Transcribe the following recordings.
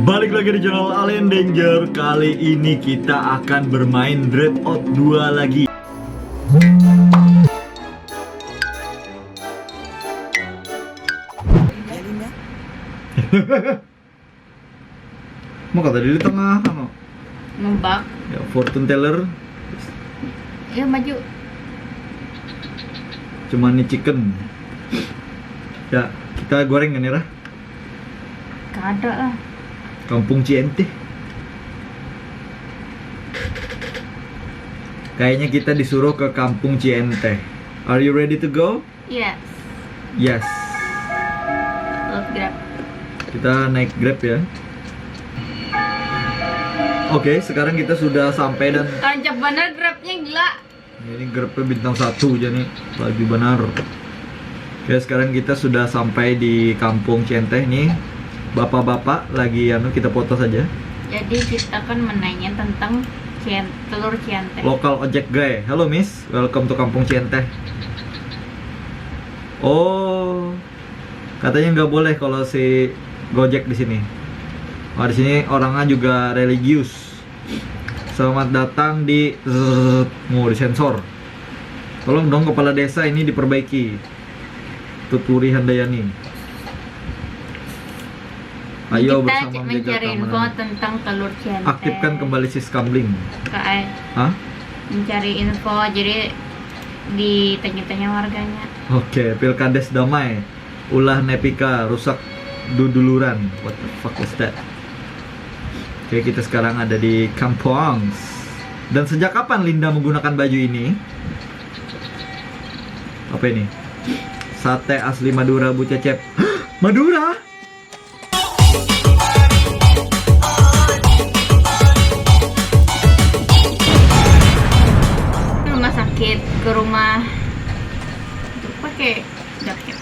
Balik lagi di channel Alien Danger. Kali ini kita akan bermain Dreadout 2 lagi. Mau kata di tengah ano? Ngembak. Ya, fortune teller. Ya maju. Cuman nih chicken. Ya, kita goreng kan ya? Kada lah. Kampung Ciente. Kayaknya kita disuruh ke Kampung Ciente. Are you ready to go? Yes. Yes. Let's grab. Kita naik Grab ya. Oke, sekarang kita sudah sampai dan Tancap bener grabnya gila. ini Grabnya bintang 1 jadi lagi benar. Oke, sekarang kita sudah sampai di Kampung Ciente nih. Bapak-bapak lagi kita foto saja. Jadi kita kan menanya tentang telur ciente. Lokal ojek guy. Halo Miss, welcome to Kampung Ciente. Oh, katanya nggak boleh kalau si Gojek di sini. Oh, di sini orangnya juga religius. Selamat datang di mau disensor. Tolong dong kepala desa ini diperbaiki. Tuturi Handayani. Ayo kita bersama mencari info keamanan. tentang telur ciente. Aktifkan kembali siskamling. Kayak Hah? mencari info, jadi ditanya-tanya warganya. Oke, Pilkades damai. Ulah nepika rusak duduluran. What the fuck is that? Oke, kita sekarang ada di Kampung. Dan sejak kapan Linda menggunakan baju ini? Apa ini? Sate asli Madura, Bu Cecep. Madura? Rumah sakit ke rumah untuk pakai jaket.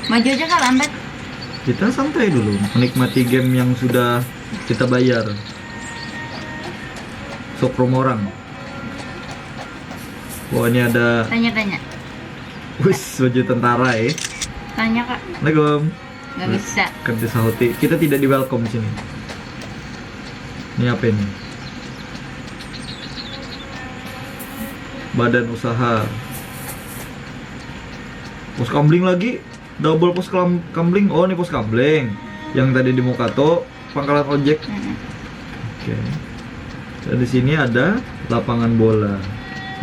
Maju aja kak, lambat. Kita santai dulu, menikmati game yang sudah kita bayar. Sok rumah orang. Wah, ini ada Tanya-tanya. wis baju tentara ya. Tanya kak. Assalamualaikum. Gak bisa. Kerja sahuti. Kita tidak di welcome di sini. Ini apa ini? Badan usaha. Pos kambling lagi. Double pos kambling. Oh, ini pos kambling. Yang tadi di Mukato pangkalan ojek. Oke. Dan di sini ada lapangan bola.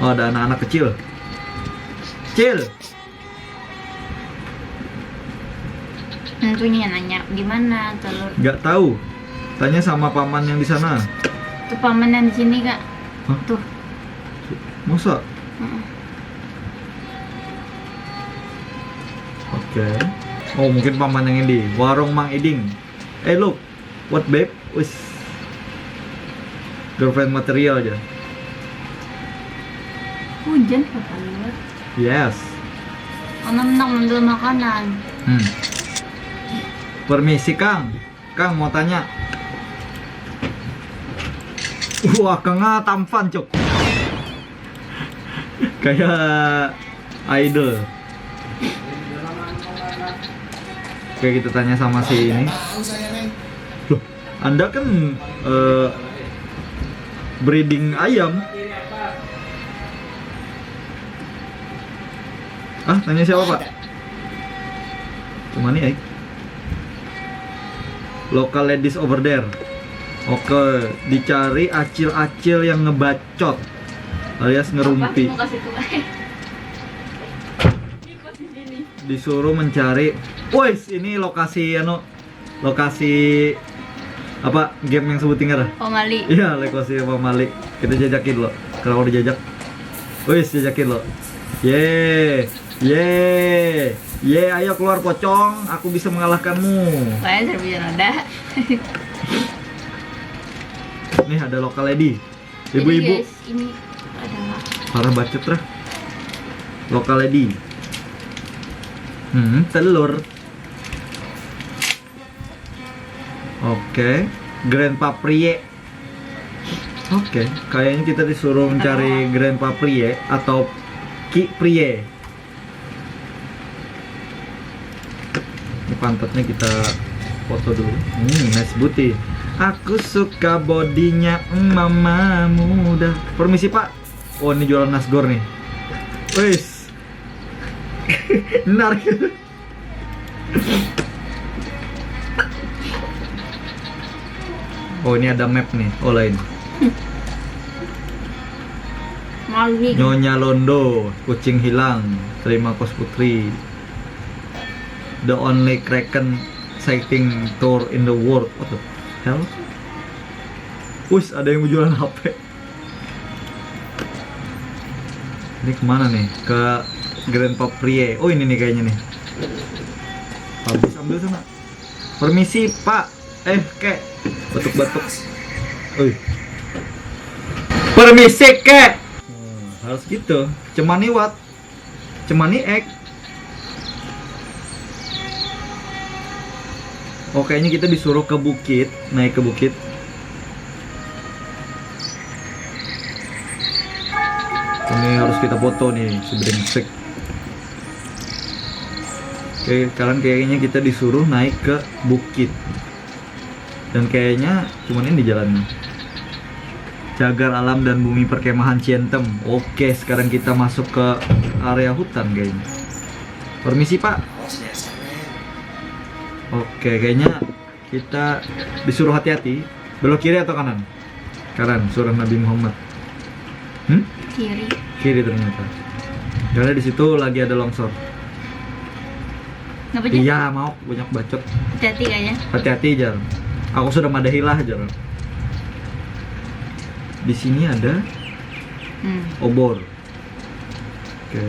Oh, ada anak-anak kecil. Kecil. Tentunya nanya gimana telur. Nggak tahu. Tanya sama paman yang di sana. Tuh paman yang di sini kak. Hah? Tuh. Masa? Mm. Oke. Oh, mungkin paman yang ini. Warung Mang Iding. Look. What babe? Wis. Girlfriend material aja. Hujan kata luar. Yes. Anak-anak ngambil makanan. Permisi Kang. Kang mau tanya. Wah, Kang tampan cuk. Kayak idol. Oke, kita tanya sama si ini. Loh, Anda kan breeding ayam. Ah, tanya siapa Pak? Cuma nih, local ladies over there. Oke, dicari acil-acil yang ngebacot alias ngerumpi. Apa? Mau kasih ke Disuruh mencari. Wes, ini lokasi lokasi apa game yang sebutin nggak? Oh Mali. Iya, lokasi apa Malik. Kita jajakin lo. Kalau udah jajak. Wes, jajakin lo. Ye. Ayo keluar pocong, aku bisa mengalahkanmu. Kalian serbian ada. Nih ada lokal lady. Jadi Ibu-ibu. guys, ini adalah Parah bacot lah. Lokal lady. Telur. Oke, Grandpa Prie. Oke, kayaknya kita disuruh mencari Grandpa Prie atau Ki Prie. Ini pantatnya kita Foto dulu. Nice booty. Aku suka bodinya mama muda. Permisi pak. Oh ini jualan nasgor nih. Wis. Benar. Oh ini ada map nih. Oh lain. Maling. Nyonya Londo, kucing hilang, terima kos putri. The only Kraken sighting tour in the world. What the hell? Wus, ada yang mau jualan HP. Ini kemana nih? Ke Grand Paprie. Oh ini nih kayaknya nih. Habis ambil sana. Permisi pak. Kek. Batuk-batuk. Permisi kek. Harus gitu. Cemani what? Cemani ek. Oh kayaknya kita disuruh ke bukit, naik ke bukit. Ini harus kita foto nih, sebrengsek. Oke, sekarang kayaknya kita disuruh naik ke bukit. Dan kayaknya cuman ini jalannya. Cagar alam dan bumi perkemahan Cientem. Oke, sekarang kita masuk ke area hutan kayaknya. Permisi pak. Oke, kayaknya kita disuruh hati-hati. Belok kiri atau kanan? Kanan, surah Nabi Muhammad. Kiri. Kiri ternyata. Karena di situ lagi ada longsor. Ngapa Jar? Iya, mau banyak bacot. Hati-hati kayaknya. Hati-hati, Jar. Aku sudah madahilah, Jar. Di sini ada obor. Oke.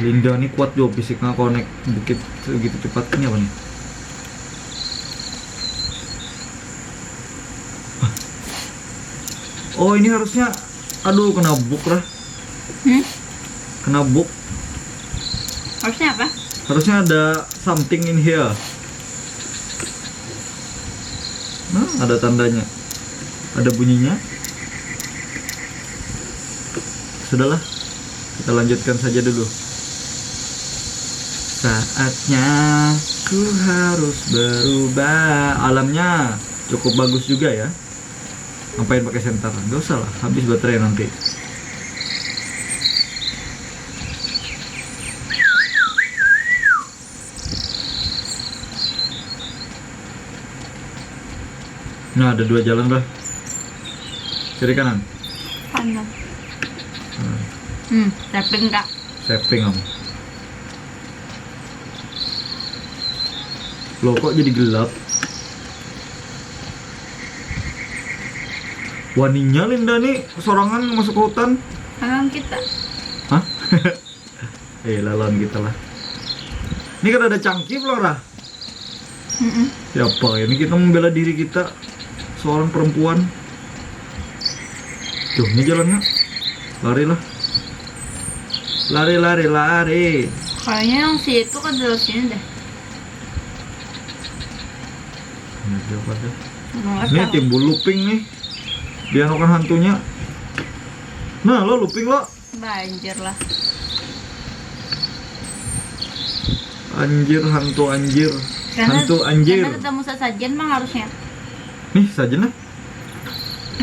Linda nih kuat juga fisiknya kalau naik bukit segitu cepat. Ini apa nih? Oh ini harusnya, aduh kena buk lah. Kena buk. Harusnya apa? Harusnya ada something in here. Nah ada tandanya, ada bunyinya. Sudahlah, kita lanjutkan saja dulu. Saatnya ku harus berubah. Alamnya cukup bagus juga ya. Ngapain pakai senter? Gak usah lah, habis baterai nanti. Nah ada dua jalan lah. Kiri kanan. Kanan. Tapi enggak. Saving kamu. Loh kok jadi gelap? Waninya Linda nih sorangan masuk ke hutan. Kanan kita. Hah? Lawan kita lah. Ini kan ada cangkif loh Rah. Siapa ini kita membela diri kita, seorang perempuan. Tuh ini jalannya. Larilah. Lari. Kayaknya yang si itu kan dari sini deh. Ini timbul looping nih. Dia anukan hantunya. Nah lo looping lo. Banjir lah. Anjir, hantu anjir. Hantu anjir. Karena ketemu sesajen mah harusnya. Nih sajennya.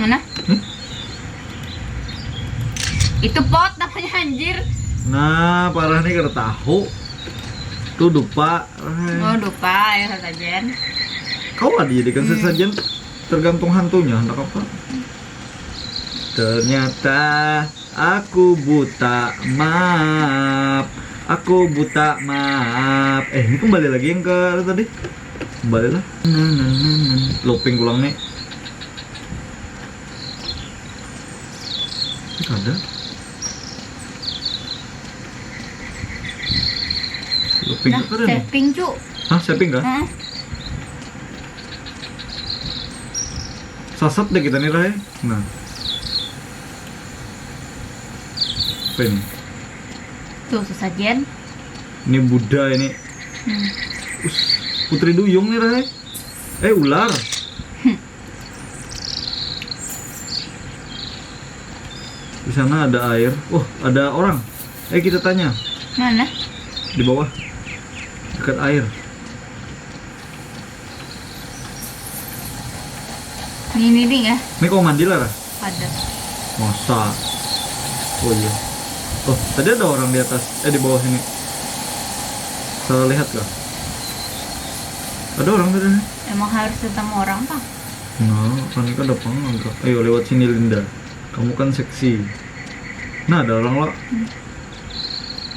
Mana? Nih. Itu pot namanya anjir. Nah parah nih karena tahu. Tuh dupa. Oh dupa ya sesajen. Kau lah dijadikan sesajen, tergantung hantunya, hendak apa? Ternyata aku buta, maaf. Aku buta, maaf. Ini kembali lagi yang ke tadi. Kembali lah. Looping ulang nih. Ada. Looping Nah, apa nih? saving cu. Hah, saving kah? Sasap deh kita nih Ray. Nah. Apa ini? Tuh sesajen. Ini Buddha ini. Putri Duyung nih Ray. Ular. Di sana ada air. Oh, ada orang. Kita tanya. Mana? Di bawah. Dekat air. Ini ding ya, Ini kau mandi lah, Rah? ada. Masa? Oh iya. Oh, tadi ada orang di atas, di bawah sini. Salah lihat kah? Ada orang tadi. Emang harus ketemu orang pak? Nah, kan ini kan ada panggung. Ayo lewat sini Linda. Kamu kan seksi. Nah, ada orang lo.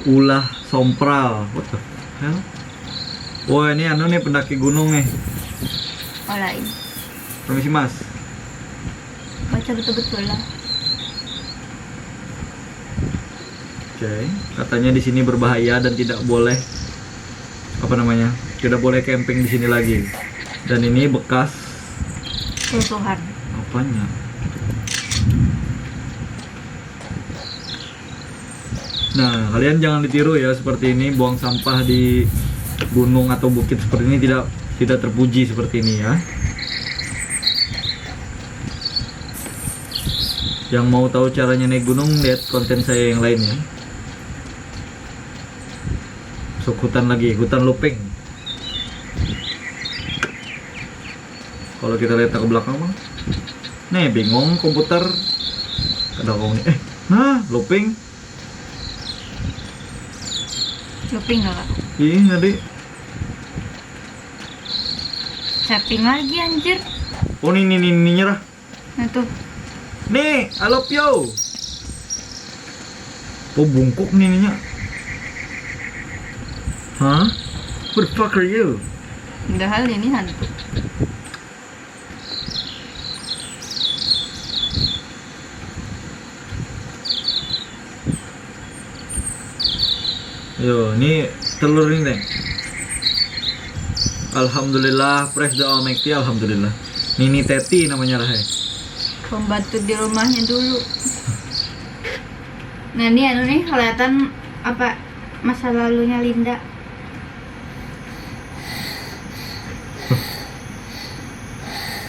Ulah sompral. What the hell? Wah, ini anu nih pendaki gunung nih. Oh lain. Permisi Mas. Baca betul-betul lah. Oke, katanya di sini berbahaya dan tidak boleh apa namanya? Tidak boleh camping di sini lagi. Dan ini bekas Kerusuhan. apanya? Nah, kalian jangan ditiru ya seperti ini, buang sampah di gunung atau bukit seperti ini tidak terpuji seperti ini ya. Yang mau tahu caranya naik gunung, lihat konten saya yang lain ya. Masuk hutan lagi, hutan looping. Kalau kita lihat ke belakang mah, nih bingung komputer. Ada kau nih, nah looping. Shopping nggak kak? Ih tadi, Setting lagi anjir. oh nih nyerah. Nah tuh. Nih, I love you. Oh bungkuk nih ininya. Hah? Who the fuck are you? Padahal ini hantu. Yo, ini telur ini deh. Alhamdulillah, praise the Almighty, alhamdulillah. Nini Teti namanya lah. Pembantu di rumahnya dulu. Nah ini anu nih kelihatan apa masa lalunya Linda.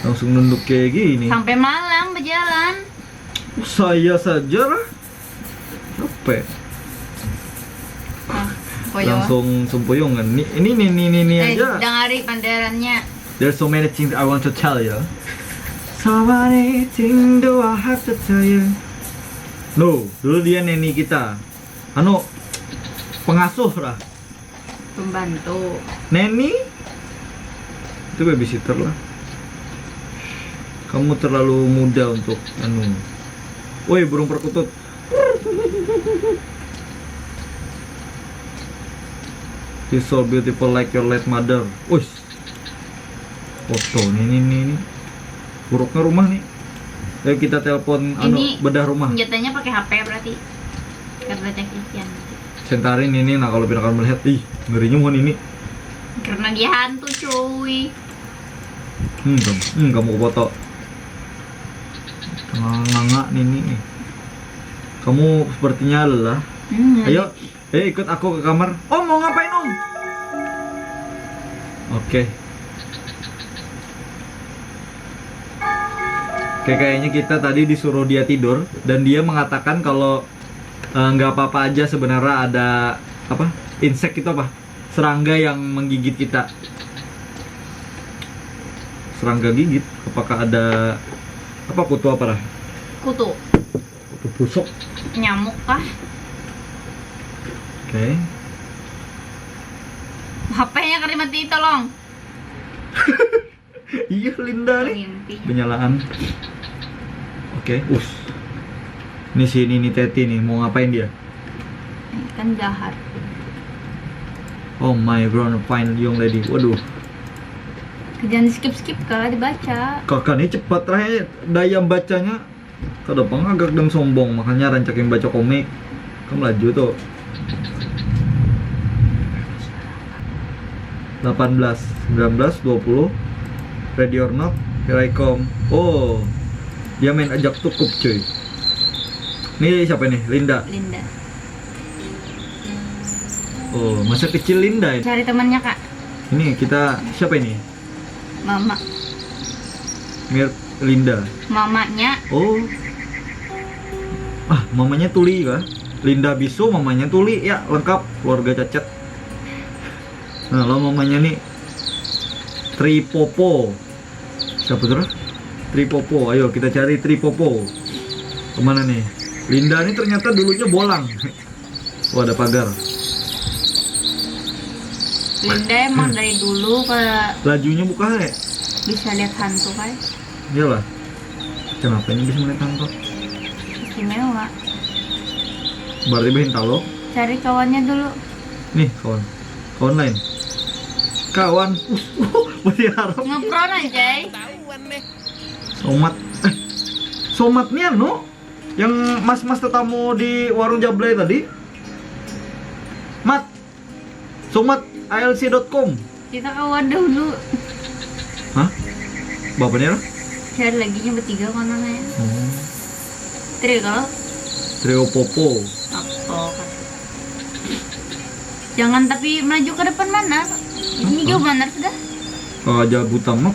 Langsung nunduk kayak gini. Sampai Malang berjalan. Saya saja lah. Capek. Nah, koyo. Langsung sempoyongan. Ini aja. Dengari panderannya. There's so many things I want to tell you. So many things do I have to tell you. No, dulu dia neni kita. Anu pengasuh lah. Pembantu. Neni itu babysitter lah. Kamu terlalu muda untuk anu. Woi, burung perkutut. She's so beautiful like your late mother. Wih. Foto ini. Buruknya rumah nih. Ayo kita telepon anu Ini bedah rumah. senjatanya pakai HP berarti. Karena Christian. Sentarin ini, nah kalau kamu melihat, ih ngerinya mohon ini. Karena dia hantu cuy. Kamu foto. Nganga nih. Kamu sepertinya lelah. Ayo, ikut aku ke kamar. Om mau ngapain Om? Oke, kayaknya kita tadi disuruh dia tidur dan dia mengatakan kalau nggak apa-apa aja sebenarnya ada apa? Insek itu apa? Serangga yang menggigit kita. Serangga gigit? Apakah ada apa kutu apa lah? Kutu. Kutu busuk. Nyamuk kah? Oke. HP-nya kan mati tolong. Iya Linda nih. Mimpi. Penyalaan. Oke, Ini si Nini Teti nih, mau ngapain dia? Kan jahat. Oh my brown fine young lady. Waduh, Jangan skip kalau dibaca. kakak nih cepat terakhir daya bacanya. Kada pengagak dan sombong, makanya rancakin baca komik. Kamu laju tuh. 18, 19, 20. Ready or not, here I come. Oh, dia main ajak tukup cuy. Ini siapa nih? Linda. Linda. Oh, masa kecil Linda ini. Cari temannya kak. Ini kita siapa ini? Mama. Mir Linda. Mamanya. Oh. Mamanya Tuli kah? Linda Bisu, mamanya Tuli ya, lengkap keluarga cacat. Nah, lo mamanya nih Tripopo. Siapa tuh? Tripopo. Ayo kita cari Tripopo. Kemana nih? Linda ini ternyata dulunya bolang. Oh, ada pagar. Linda emang dari dulu Lajunya buka ya? bisa lihat hantu kan? Iyalah. Kenapa ini bisa melihat hantu? Istimewa. Berarti Bintalo. Cari kawannya dulu. Nih kawan. Kawan lain. Kawan. Masih harap. Ngepron aja. Somat. Somatnya no? Yang mas-mas tetamu di warung Jablay tadi. Mat. Somat ALC.com. Kita kawan dulu. Hah? Bapaknya? Cari lagi nya bertiga kan namanya. Oh. Trio. Trio Popo. Apa kan? Jangan tapi maju ke depan mana? Ini jauh benar sudah. Aja Butamak.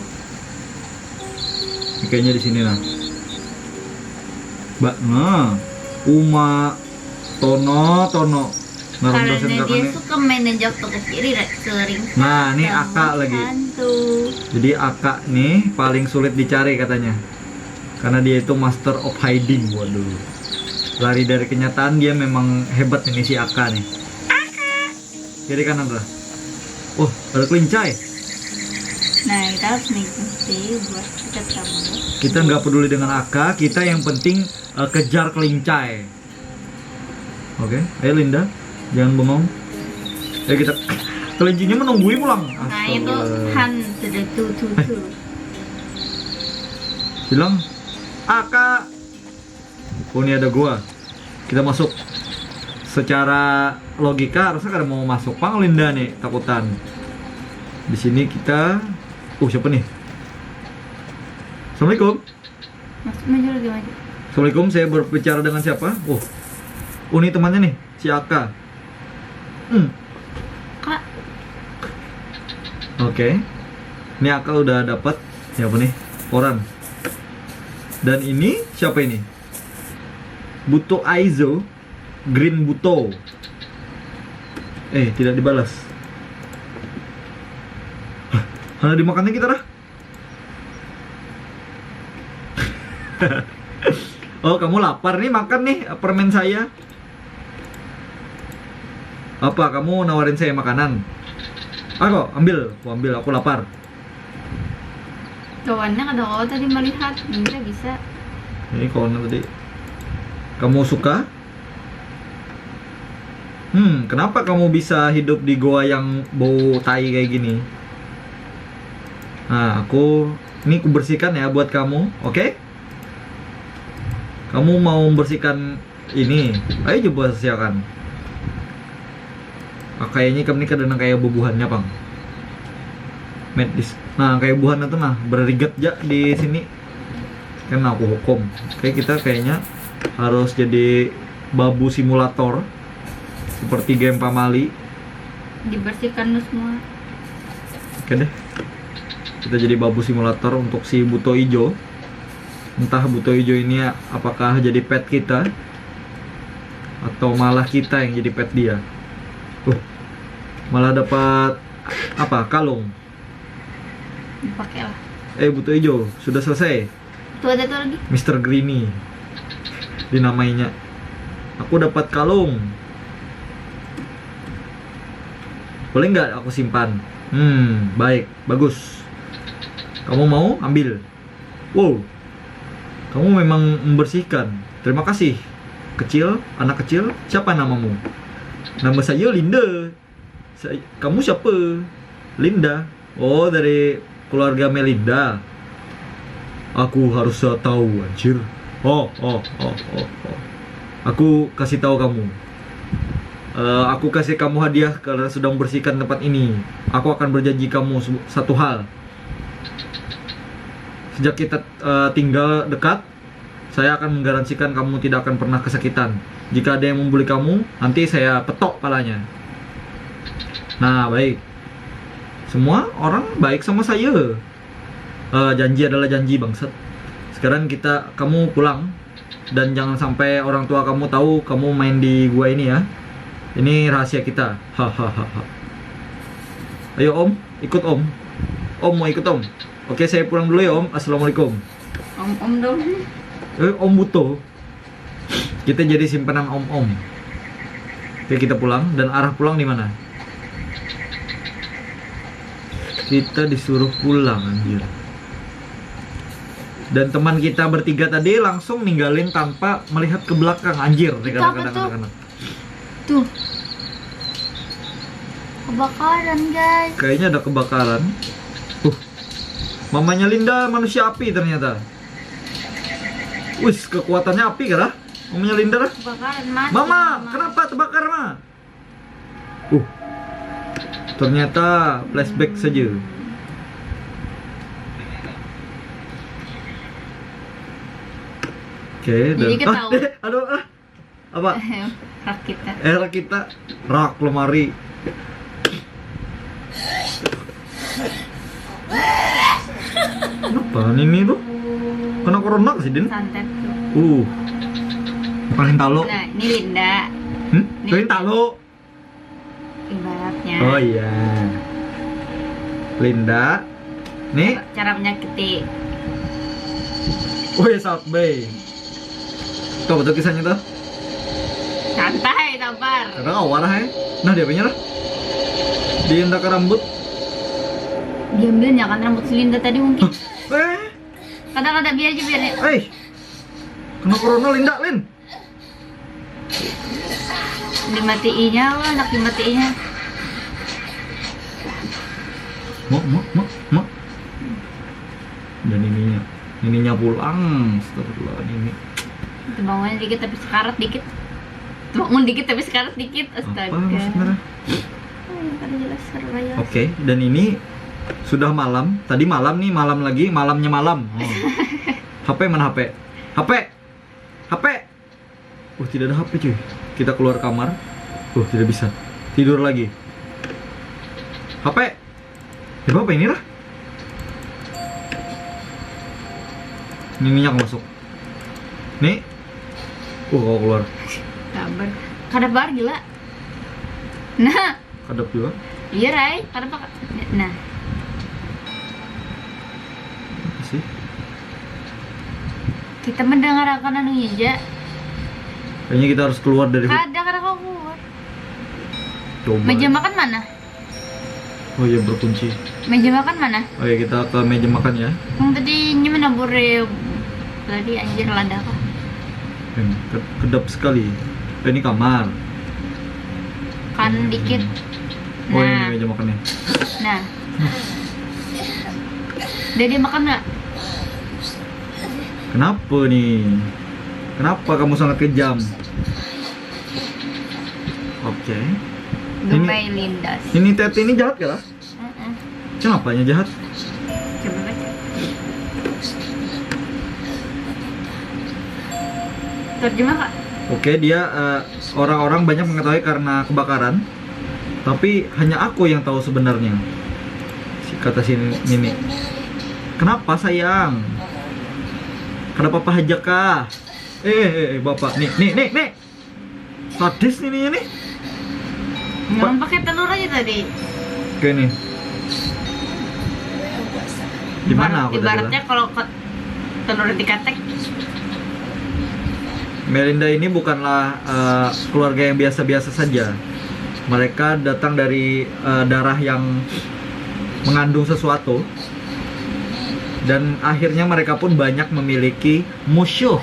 Kayaknya di sini nah. Mbak, nah, Uma, Tono. Ngarang dosen Karena dia kakaknya. suka main jauh ke kiri sering. Nah, ini Aka lagi. Hantu. Jadi Aka nih paling sulit dicari katanya. Karena dia itu master of hiding. Waduh. Lari dari kenyataan dia memang hebat ini si Aka nih. Kiri kanan lah. Oh, ada kelincai. Nah, kita harus mengikuti buat kita tahu. Kita nggak peduli dengan Aka, kita yang penting kejar kelincai. Oke, ayo Linda, jangan bengong. Ayo kita kelincinya menunggui pulang. Nah, itu hantu sudah tuh. Bilang, Aka. Oh, ini ada gua. Kita masuk. Secara logika harusnya kada mau masuk Pang Linda nih, takutan. Di sini kita siapa nih? Assalamualaikum. Masuk maju lagi maju. Assalamualaikum, saya berbicara dengan siapa? Ini temannya nih, si Aka. Kak, Oke. Ini Aka udah dapat siapa nih? Orang. Dan ini siapa ini? Buto Aizo, Green Buto. Tidak dibalas. Hana dimakannya kita dah. Oh, kamu lapar nih, makan nih permen saya. Apa kamu nawarin saya makanan? Ambil, aku lapar. kawannya kadang-kadang tadi melihat, bisa. Ini kawannya tadi. Kamu suka? Kenapa kamu bisa hidup di goa yang bau tai kayak gini? Nah, aku bersihkan ya buat kamu, oke? Kamu mau membersihkan ini? Ayo coba siapkan. Kayaknya kamu ini kadang kayak bubuhannya, Bang. Medis. Nah, kayak bubuhannya tuh berigat ya di sini. Kan aku hukum. Kita kayaknya harus jadi babu simulator seperti game Pamali. Dibersihkan lu semua. Oke deh. Kita jadi babu simulator untuk si Buto Ijo. Entah Buto Ijo ini apakah jadi pet kita atau malah kita yang jadi pet dia. Malah dapat kalung. Dipakai lah. Buto Ijo sudah selesai. Tuh ada tuh lagi. Mr. Greeny dinamainya. Aku dapat kalung. Boleh nggak aku simpan? Baik, bagus. Kamu mau ambil? Wow, kamu memang membersihkan. Terima kasih. Anak kecil, siapa namamu? Nama saya Linda. Kamu siapa? Linda. Oh, dari keluarga Melinda. Aku harus tahu, anjir. Aku kasih tahu kamu. Aku kasih kamu hadiah karena sudah membersihkan tempat ini. Aku akan berjanji kamu satu hal. Sejak kita tinggal dekat, saya akan menggaransikan kamu tidak akan pernah kesakitan. Jika ada yang membuli kamu, nanti saya petok palanya. Nah, baik. Semua orang baik sama saya. Janji adalah janji, bangsat. Sekarang kamu pulang. Dan jangan sampai orang tua kamu tahu kamu main di gua ini ya. Ini rahasia kita. Hahaha. Ayo Om, ikut Om. Om mau ikut Om. Oke, saya pulang dulu ya Om. Assalamualaikum. Om dong. Om butuh. Kita jadi simpanan om-om. Oke, kita pulang. Dan arah pulang di mana? Kita disuruh pulang, anjir. Dan teman kita bertiga tadi langsung ninggalin tanpa melihat ke belakang, anjir. Apa tuh? Tuh. Kebakaran, guys. Kayaknya ada kebakaran. Mamanya Linda manusia api ternyata. Wis, kekuatannya api kah? Mamanya Linda lah. Kebakaran mati. Mama, kenapa terbakar, Ma? Ternyata flashback saja. Oke, Jadi dan ketahuan. aduh, apa? Rak kita. Rak lemari. Kenapa ini tuh? Kena corona sih, Din? Santet tuh. Bukan talo. Nah, ini Linda. Ini talo. Ibaratnya. Oh iya. Linda. Nih. Cara menyakiti. Wih, South Bay. Tuh, betul kisahnya tuh. Santai, sabar. Kadang awal lah ya. Nah, dia punya lah. Diindak ke rambut. Diambil ya kan rambut si Linda tadi mungkin. Eh, Kadang-kadang biar aja biar. kena corona Linda, Lin. Dimatiinya loh, anak dimatiinya. Mak. Dan ininya pulang. Astagfirullah, ini. Bangunnya dikit tapi sekarat dikit. Bangun dikit tapi sekarat dikit. Astaga. Apa maksudnya? Kada jelas, kada jelas. Oke, dan ini sudah malam. Tadi malam nih, malam lagi, malamnya malam. HP mana HP? HP. Tidak ada HP cuy. Kita keluar kamar. Tidak bisa. Tidur lagi. HP. Ya apa ini lah? Ini minyak masuk. Nih. Kau keluar. Sabar. Kada bar gila. Nah, Kadap juga. iya Rai, kada pak. Nah, Apa sih? kita mendengarkan anu aja. Kayaknya kita harus keluar dari Kada kau keluar. coba. Meja makan mana? Oh iya, berkunci. Meja makan mana? Oh iya, kita ke meja makan ya. Yang tadi nyemen nabure tadi anjir lada kah? Ini kedap sekali. Ini kamar. Kanan dikit. Oh ini Nah, meja makannya. nah. Dia makan nggak? Kenapa nih? Kenapa kamu sangat kejam? Oke. Gemai lindas. Ini Teti ini jahat gak lah? Kenapanya jahat? Coba baca. Terjemah kak? Oke, dia orang-orang banyak mengetahui karena kebakaran, tapi hanya aku yang tahu sebenarnya. Kata si Nini. Kenapa sayang? Kenapa Papa aja kah? Bapak, nih. Sadis nih. Jangan pakai telur aja tadi. Oke nih. Di mana aku tadi? Ibaratnya kalau telur dikatek. Melinda ini bukanlah keluarga yang biasa-biasa saja. Mereka datang dari darah yang mengandung sesuatu. Dan akhirnya mereka pun banyak memiliki musuh.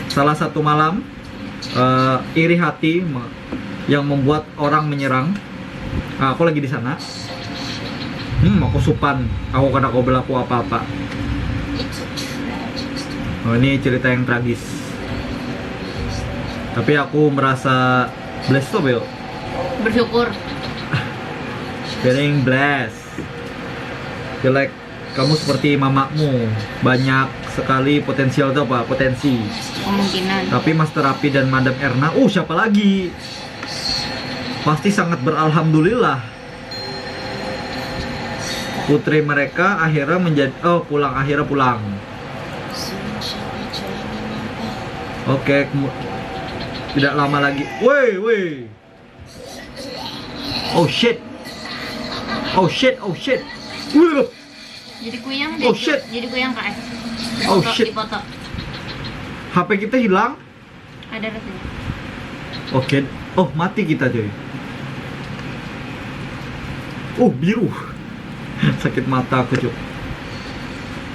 Salah satu malam iri hati yang membuat orang menyerang. Aku lagi di sana. Aku supan. Aku kena kau berlaku apa-apa. Oh, ini cerita yang tragis. Tapi aku merasa blessed tuh, Bel. Bersyukur. Feeling blessed. Feel like kamu seperti mamamu. Banyak sekali potensial tuh apa? Potensi. Kemungkinan. Tapi Master Rapi dan Madam Erna, siapa lagi? Pasti sangat beralhamdulillah. Putri mereka akhirnya menjadi akhirnya pulang. Oke, tidak lama lagi. Woi. Oh shit. Wih. Jadi kuyang deh. Oh, shit. Jadi kuyang kak. Oh, shit. Dipoto. HP kita hilang. Ada rasanya. Oke. Oh, mati kita cuy. Oh, biru. Sakit mata aku cuy.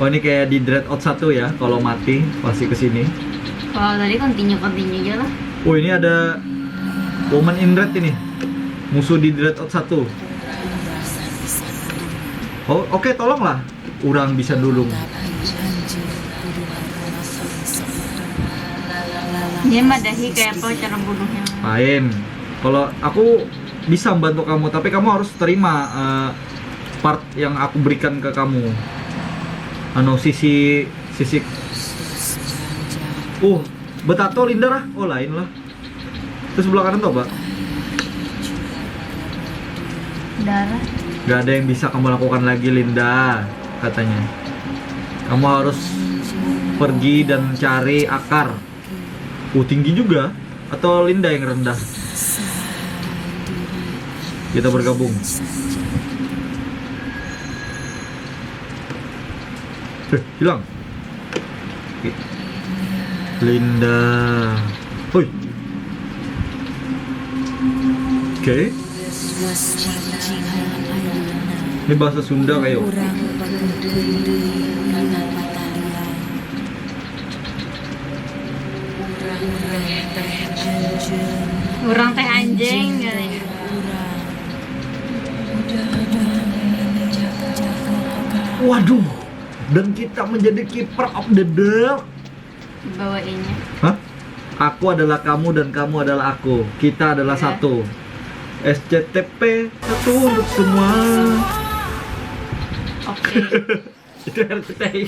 Oh, ini kayak di Dreadout 1 ya. Kalau mati pasti kesini. Kalau tadi continue aja lah. Oh, ini ada Woman in Red ini. Musuh di Dreadout 1. Oh, oke, tolonglah. Urang bisa dulu. Dia madahi kayak apa cara bunuhnya. Lain. Kalau aku bisa membantu kamu, tapi kamu harus terima part yang aku berikan ke kamu. Sisi Betato Linda lah. Oh, lain lah. Terus sebelah kanan tuh, Pak. Darah. Gak ada yang bisa kamu lakukan lagi, Linda, katanya. Kamu harus pergi dan cari akar. Tinggi juga. Atau Linda yang rendah? Kita bergabung. Hilang. Linda. Hoi. Oke. Ini bahasa Sunda kayak. Urang teh anjing katanya. Waduh. Dan kita menjadi keeper of the dark. Bawainnya. Hah? Aku adalah kamu dan kamu adalah aku. Kita adalah Ya. satu. SCTP satu untuk semua. Oke. Itu RCTI.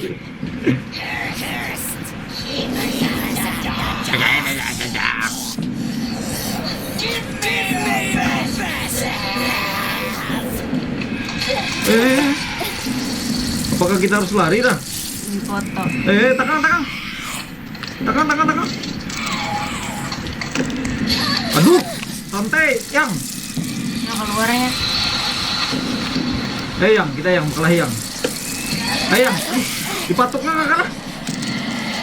Apakah kita harus lari dah? Dipoto. Tekan. Aduh, santai, yang. Nah keluarnya. Yang, kita yang kalah yang. Yang, aduh, dipatuknya nggak kalah.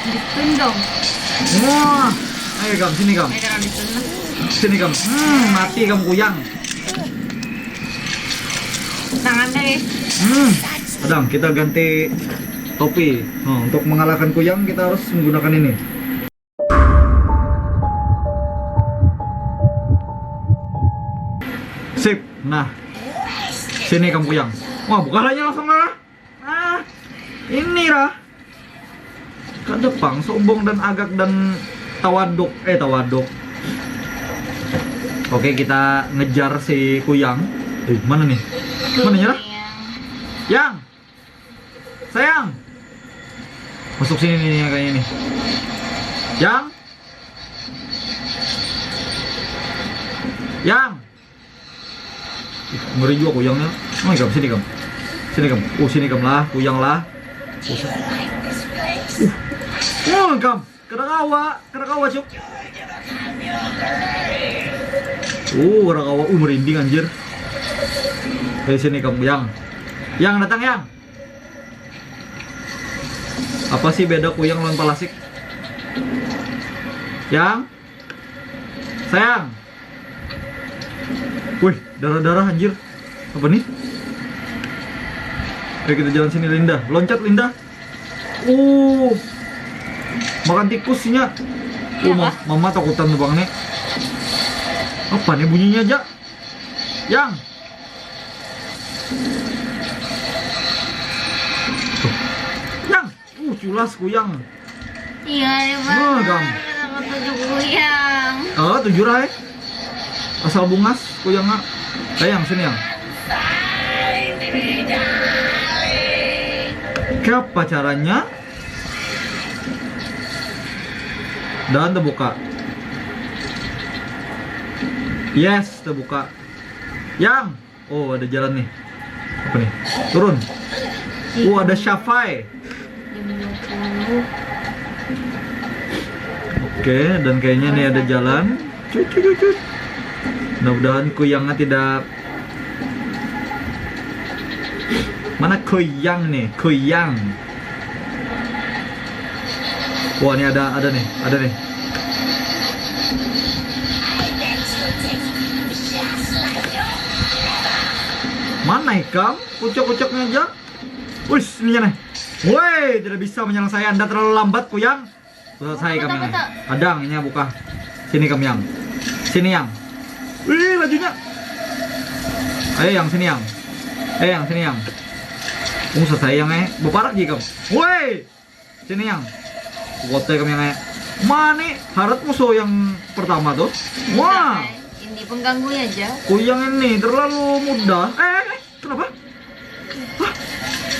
Ditundong. Wah, ayo Gam, sini Gam. Karena ditundong. Sini Gam. Mati kamu kuyang. Tangan deh. Adang, kita ganti topi. Untuk mengalahkan kuyang kita harus menggunakan ini. Sip. Nah, sini kamu kuyang. Wah, buka aja langsung lah. Ini lah. Kadepang, sombong dan agak dan tawaduk. Tawaduk. Oke, kita ngejar si kuyang. Mana nih? Mana nyerah? Yang, sayang, masuk sini nih kayaknya nih. Yang, ngeri juga kuyangnya. Oh, Gam, sini Gam, sini Gam lah, kuyang lah. Gam, kena kawa cuk. Kena kawa, merinding anjir. Sini Gam, yang datang yang. Apa sih beda kuyang lawan palasik? Yang, sayang. Wih, darah-darah anjir. Apa nih? Ayo kita jalan sini Linda. Loncat Linda. Makan tikusnya. Mama takutan tuh bang nih. Apa nih bunyinya aja? Yang. Yang. Culas kuyang. Iya, ya Gam. Aku tujuh kuyang. 7 rai. Asal bungas kuyangnya. Yang sini yang. Apa caranya? Dan terbuka. Yes, terbuka. Yang. Oh, ada jalan nih. Apa nih? Turun. Ada Shafai. Jam 20. Oke, dan kayaknya nih ada jalan. Cut. Mudah-mudahan kuyangnya tidak Mana Kuyang nih? Kuyang. Wah, ini ada nih, ada nih. Mana ikam? Kucuk-kucuknya aja. Wih, ini nih. Woi, tidak bisa menyerang saya. Anda terlalu lambat, Kuyang. Selesai kami. Adangnya buka. Sini kami yang. Sini yang. Wih, lajunya. Ayo yang sini yang. Yang sini yang. Selesai yang beparak lagi kamu. Woi, sini yang. Wote kami yang Mani, harat musuh yang pertama tuh. Wah. Ini pengganggu aja. Kuyang ini terlalu mudah. Kenapa? Hah?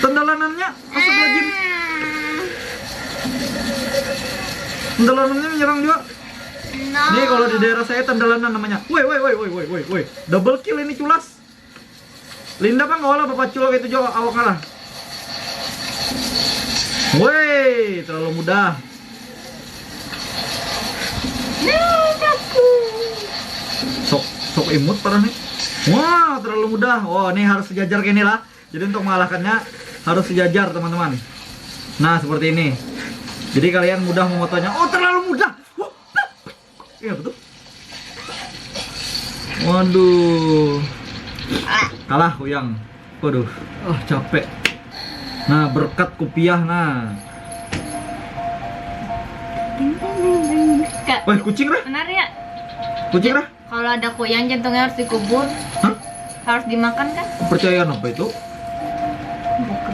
Tendalanannya astagfirullahaladzim. Tendalanannya menyerang juga. No. Nih kalau di daerah saya tendalanan namanya. Woi. Double kill ini culas. Linda kan nggak olah bapak culok itu juga awak kalah. Woi, terlalu mudah. Sok imut parah nih. Wah, terlalu mudah. Oh, ini harus sejajar gini lah. Jadi untuk mengalahkannya harus sejajar, teman-teman. Nah, seperti ini. Jadi kalian mudah memotonya. Oh, terlalu mudah. Iya, betul. Waduh. Kalah Kuyang. Waduh. Capek. Nah, berkat kupiah nah. Kak, Wah, kucing lah. benar ya? Kucing lah. Kalau ada kuyang jantungnya harus dikubur. Hah? Harus dimakan kan? Kepercayaan apa itu? Bukan.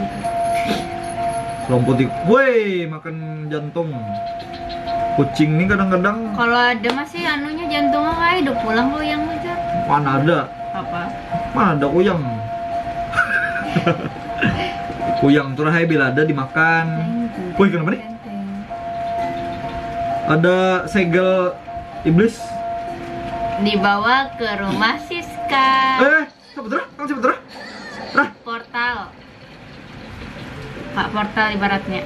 Lompoti. Woi, makan jantung. Kucing ini kadang-kadang Kalau ada masih anunya jantungnya kayak udah pulang kuyang aja. mana ada? Apa? Mana ada kuyang? Kuyang terakhir bila ada dimakan. Woi, kenapa nih? Ada segel iblis. Dibawa ke rumah Siska. Siapa terah? Kang siapa terah? Rah. Portal. Pak portal ibaratnya.